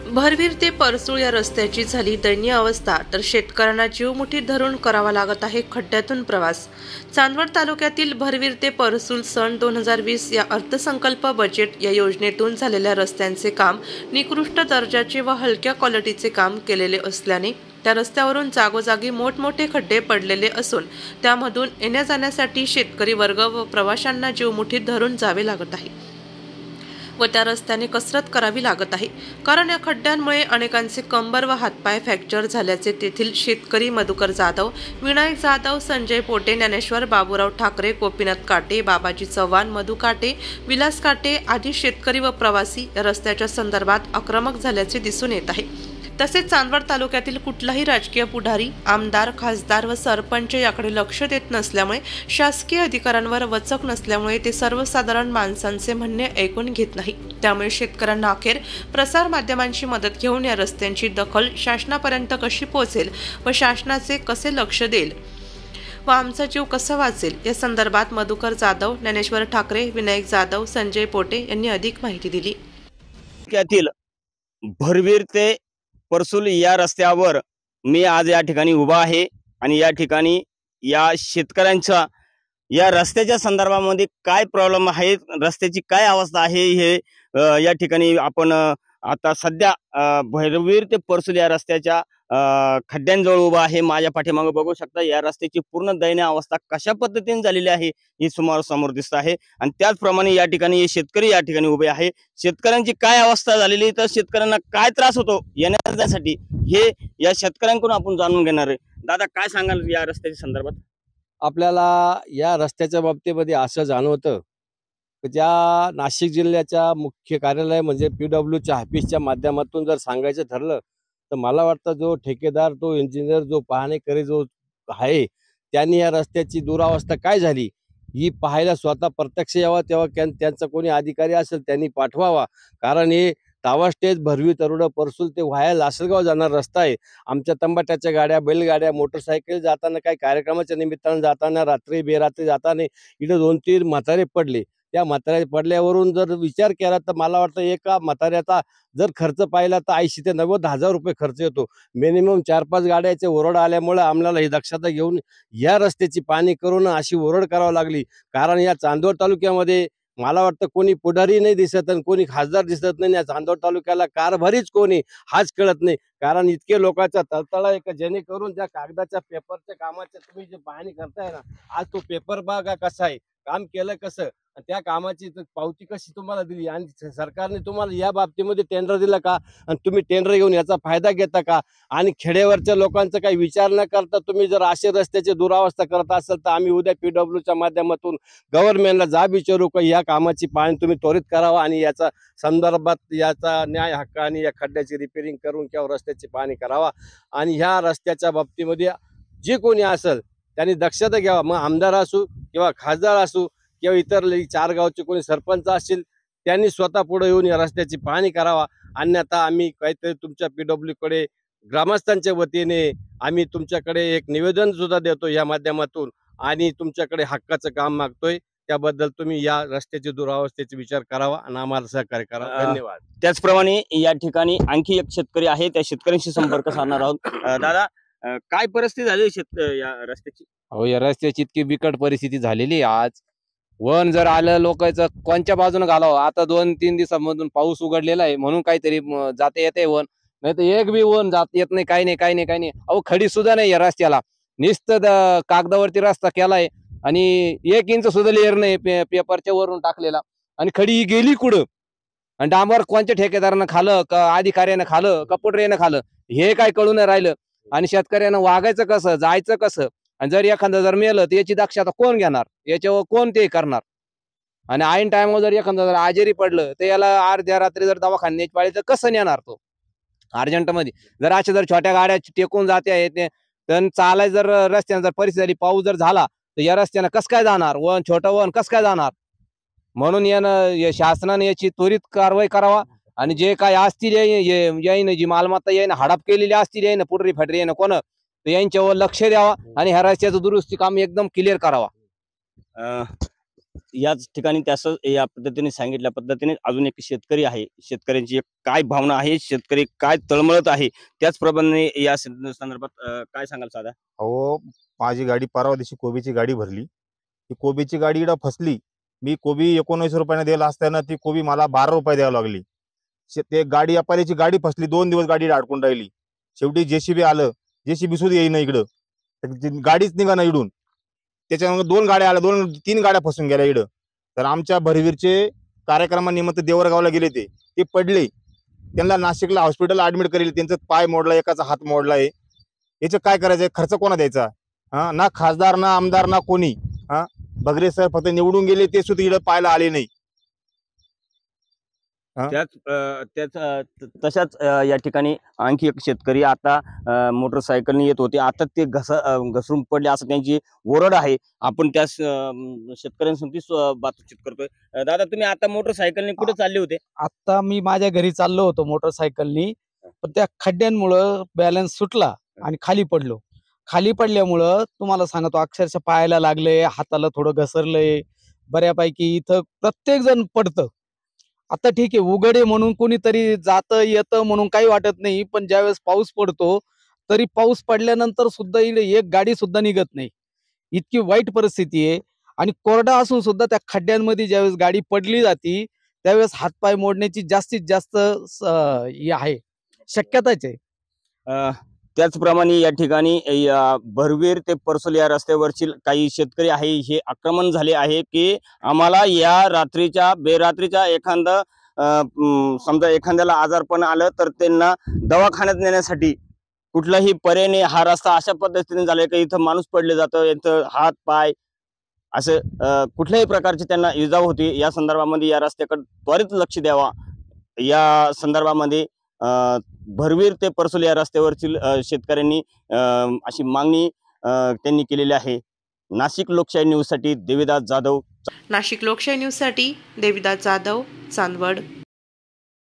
भरवीर ते परसूळ या रस्त्याची झाली दयनीय अवस्था, तर शेतकऱ्यांना जीव मुठीत धरून करावा लागत आहे खड्ड्यातून प्रवास। चांदवड तालुक्यातील भरवीर ते परसूळ सन 2020 या अर्थसंकल्प बजेट या योजनेतून झालेल्या रस्त्यांचे काम निकृष्ट दर्जाचे व हलक्या क्वालिटीचे काम केलेले असल्याने त्या रस्त्यावरून जागोजागी मोठमोठे खड्डे पडलेले असून त्यामधून येण्या जाण्यासाठी शेतकरी वर्ग व प्रवाशांना जीव मुठीत धरून जावे लागत आहे व त्या रस्त्याने कसरत करावी लागत आहे, कारण या खड्ड्यांमुळे अनेकांचे कंबर व हातपाय फ्रॅक्चर झाल्याचे तेथील शेतकरी मधुकर जाधव, विनायक जाधव, संजय पोटे, ज्ञानेश्वर बाबूराव ठाकरे, गोपीनाथ काटे, बाबाजी चव्हाण, मधु काटे, विलास काटे आदी शेतकरी व प्रवासी या रस्त्याच्या संदर्भात आक्रमक झाल्याचे दिसून येत आहे। तसेच चांदवड तालुक्यातील कुठलाही राजकीय पुढारी, आमदार, खासदार व सरपंच याकडे लक्ष देत नसल्यामुळे, शासकीय अधिकाऱ्यांवर वचक नसल्यामुळे ते सर्वसाधारण माणसांचे म्हणणे ऐकून घेत नाही। त्यामुळे शेतकऱ्यांना अखेर प्रसार माध्यमांची मदत घेऊन या रस्त्यांची दखल शासनापर्यंत कशी पोहोचेल व शासनाचे कसे लक्ष देईल व आमचा जीव कसा वाचेल या संदर्भात मधुकर जाधव, ज्ञानेश्वर ठाकरे, विनायक जाधव, संजय पोटे यांनी अधिक माहिती दिली। त्यातील भरवीर ते परसूल या रस्त्यावर मी आज या ठिकाणी उभा आहे आणि या ठिकाणी या शेतकऱ्यांच्या या रस्त्याच्या संदर्भामध्ये काय प्रॉब्लेम आहे, रस्त्याची काय अवस्था आहे हे या ठिकाणी आपण आता सध्या भरवीर ते परसूल या रस्त्याच्या खड्ड्यांजवळ उभा आहे। माझ्या पाठीमागे बघू शकता या रस्त्याची पूर्ण दयनीय अवस्था कशा पद्धतीने झालेली आहे ही समोर दिसत आहे आणि त्याचप्रमाणे या ठिकाणी हे शेतकरी या ठिकाणी उभे आहे। शेतकऱ्यांची काय अवस्था झालेली तर शेतकऱ्यांना काय त्रास होतो येण्यासाठी हे या शेतकऱ्यांकडून आपण जाणून घेणार आहे। दादा काय सांगाल या रस्त्याच्या संदर्भात? आपल्याला या रस्त्याच्या बाबतीमध्ये असं जाणवतं की ज्या नाशिक जिल्ह्याच्या मुख्य कार्यालय म्हणजे PWच्या ऑफिसच्या माध्यमातून जर सांगायचं ठरलं तर मला वाटतं जो ठेकेदार, तो इंजिनियर, जो पाहणेकरी जो आहे त्यांनी या रस्त्याची दुरावस्था काय झाली ही पाहायला स्वतः प्रत्यक्ष यावं, तेव्हा त्यांचा कोणी अधिकारी असेल त्यांनी पाठवावा। कारण हे टावा स्टेज भरवी तरुड परसूल ते व्हाया लासलगाव जाणार रस्ता आहे। आमच्या तंबाट्याच्या गाड्या, बैलगाड्या, मोटरसायकल जाताना, काही कार्यक्रमाच्या निमित्तानं जाताना, रात्री बेरात्री जाताना इथं 2-3 म्हातारे पडले। त्या म्हातारे पडल्यावरून जर विचार केला तर मला वाटतं एका म्हाताऱ्याचा जर खर्च पाहिला तर 80 ते 90 हजार रुपये खर्च येतो। मिनिमम 4-5 गाड्याचे ओरड आल्यामुळे आम्हाला ही दक्षता घेऊन या रस्त्याची पाहणी करून अशी ओरड करावी लागली। कारण या चांदवड तालुक्यामध्ये मला वाटतं कोणी पुढारी नाही दिसत आणि कोणी खासदार दिसत नाही। या चांदवड तालुक्याला कारभारीच कोणी हाच कळत नाही। कारण इतके लोकांचा तळतळा आहे की जेणेकरून ज्या कागदाच्या पेपरच्या कामाच्या तुम्ही जे पाहणी करताय ना, आज तो पेपर बघा कसा आहे, काम केलं कसं, त्या कामाची पावती कशी तुम्हाला दिली आणि सरकारने तुम्हाला या बाबतीमध्ये टेंडर दिलं का आणि तुम्ही टेंडर घेऊन याचा फायदा घेता का? आणि खेड्यावरच्या लोकांचा काही विचार न करता तुम्ही जर असे रस्त्याची दुरावस्था करत असाल तर आम्ही उद्या PWच्या माध्यमातून गव्हर्नमेंटला जाब विचारू का या कामाची पाहणी तुम्ही त्वरित करावा आणि याचा संदर्भात याचा न्याय हक्क आणि या खड्ड्याची रिपेरिंग करून किंवा रस्त्याची पाहणी करावा। आणि ह्या रस्त्याच्या बाबतीमध्ये जे कोणी असेल त्यांनी दक्षता घ्यावा, मग आमदार असू किंवा खासदार असू किंवा इतर 4 गावचे कोणी सरपंच असतील त्यांनी स्वतः पुढे येऊन या रस्त्याची पाहणी करावा। अन्यथा आम्ही काहीतरी तुमच्या PWकडे ग्रामस्थांच्या वतीने आम्ही तुमच्याकडे एक निवेदन सुद्धा देतो या माध्यमातून आणि तुमच्याकडे हक्काचं काम मागतोय। त्याबद्दल तुम्ही या रस्त्याची दुरावस्थेचा विचार करावा आणि आम्हाला सहकार्य करावा। धन्यवाद। त्याचप्रमाणे या ठिकाणी आणखी एक शेतकरी आहे, त्या शेतकऱ्यांशी संपर्क साधणार आहोत। दादा काय परिस्थिती झाली या रस्त्याची? अहो या रस्त्याची इतकी बिकट परिस्थिती झालेली आज, वन जर आलं लोकांचं कोणत्या बाजूने घालावं। आता 2-3 दिवसांमधून पाऊस उघडलेला आहे म्हणून काहीतरी जाता येते वन, नाही तर एक बी वन जात येत नाही, काही नाही। अहो खडी सुद्धा नाही या रस्त्याला, नुसतं कागदावरती रस्ता केलाय आणि 1 इंच सुद्धा लेअर नाही पेपरच्या वरून टाकलेला आणि खडी ही गेली कुठं आणि डांबर कोणत्या ठेकेदारानं खालं का अधिकाऱ्यानं खालं का पुढऱ्यानं खालं हे काय कळू नाही राहिलं। आणि शेतकऱ्यानं वागायचं कसं, जायचं कसं, आणि जर एखादं जर मेलं तर याची दक्षता कोण घेणार, याच्यावर कोण ते करणार? आणि ऐन टायमावर जर एखादं जर आजारी पडलं तर याला अर्ध्या रात्री जर दवाखान्यात पाळी तर कसं नेणार तो अर्जंटमध्ये? जर अशा जर छोट्या गाड्या टेकून जाते तर चालाय जर रस्त्याने जर परिस्थिती झाली, पाऊस जर झाला तर या रस्त्यानं कसं काय जाणार, वन छोटं वन कसं काय जाणार? म्हणून यानं शासनाने याची त्वरित कारवाई करावा आणि जे काय असतील यायनं जी मालमत्ता यायनं हडप केलेली असतील यायनं पुढरी फाटरी यायनं कोण तर यांच्यावर लक्ष द्यावा आणि ह्या रस्त्याचं दुरुस्ती काम एकदम क्लिअर करावा। याच ठिकाणी त्यास या पद्धतीने सांगितल्या पद्धतीने अजून एक शेतकरी आहे, शेतकऱ्यांची एक काय भावना आहे, शेतकरी काय तळमळत आहे, त्याचप्रमाणे या संदर्भात काय सांगाल साधा? अहो, माझी गाडी परवा दिवशी कोबीची गाडी भरली. ती कोबीची गाडी इकडं फसली. मी कोबी 19 रुपयाने द्यायला असताना ती कोबी मला 12 रुपये द्यावी लागली. ते गाडी व्यापाऱ्याची गाडी फसली. 2 दिवस गाडी अडकून राहिली. शेवटी जेसीबी आलं. जेसीबी सुद्धा येईना इकडं. गाडीच निघाना इकडून. त्याच्यामुळे 2 गाड्या आल्या, 2-3 गाड्या फसून गेल्या इकडं. तर आमच्या भरवीरचे कार्यक्रमानिमित्त देवरगावला गेले ते पडले. त्यांना नाशिकला हॉस्पिटल ऍडमिट करेल. त्यांचा पाय मोडला, एकाचा हात मोडला आहे. याचं काय करायचंय? खर्च कोणा द्यायचा? ना खासदार, ना आमदार, ना कोणी. बगरे सर फक्त निवडून गेले, ते सुद्धा इकडे पाहायला आले नाही. तशाच या ठिकाणी आणखी एक शेतकरी आता मोटरसायकलने येत होते. आता ते घसरून पडले असं त्यांची ओरड आहे. आपण त्या शेतकऱ्यांसोबत बातचीत करतोय. दादा, तुम्ही आता मोटरसायकलने कुठे चालले होते? आता मी माझ्या घरी चाललो होतो मोटरसायकलनी, पण त्या खड्ड्यांमुळं बॅलन्स सुटला आणि खाली पडलो. खाली पडल्यामुळं तुम्हाला सांगतो अक्षरशः पायाला लागलंय, हाताला थोडं घसरलंय बऱ्यापैकी. इथं प्रत्येक जण पडतं. आता ठीक आहे, उघडे म्हणून कोणीतरी जातं येतं म्हणून काही वाटत नाही, पण ज्यावेळेस पाऊस पडतो तरी पाऊस पडल्यानंतर सुद्धा इकडे एक गाडी सुद्धा निघत नाही. इतकी वाईट परिस्थिती आहे. आणि कोरडा असून सुद्धा त्या खड्ड्यांमध्ये ज्यावेळेस गाडी पडली जाती त्यावेळेस हातपाय मोडण्याची जास्तीत जास्त ही आहे, शक्यताच आहे. त्याचप्रमाणे या ठिकाणी भरवीर ते परसोल या रस्त्यावरची काही शेतकरी आहे, हे आक्रमण झाले आहे की आम्हाला या रात्रीच्या बेरात्रीच्या समजा एखाद्याला आजारपण आलं तर त्यांना दवाखान्यात नेण्यासाठी कुठलाही पर्याय नाही. हा रस्ता अशा पद्धतीने झालाय की इथं माणूस पडले जातं, इथं हात पाय असं कुठल्याही प्रकारची त्यांना इजा होती. या संदर्भामध्ये या रस्त्याकडे त्वरित लक्ष द्यावा, या संदर्भामध्ये भरवीर ते परसोल या रस्त्यावरची शेतकऱ्यांनी अशी मागणी त्यांनी केलेली आहे. नाशिक लोकशाही न्यूजसाठी देविदास जाधव. नाशिक लोकशाही न्यूजसाठी देविदास जाधव, चांदवड.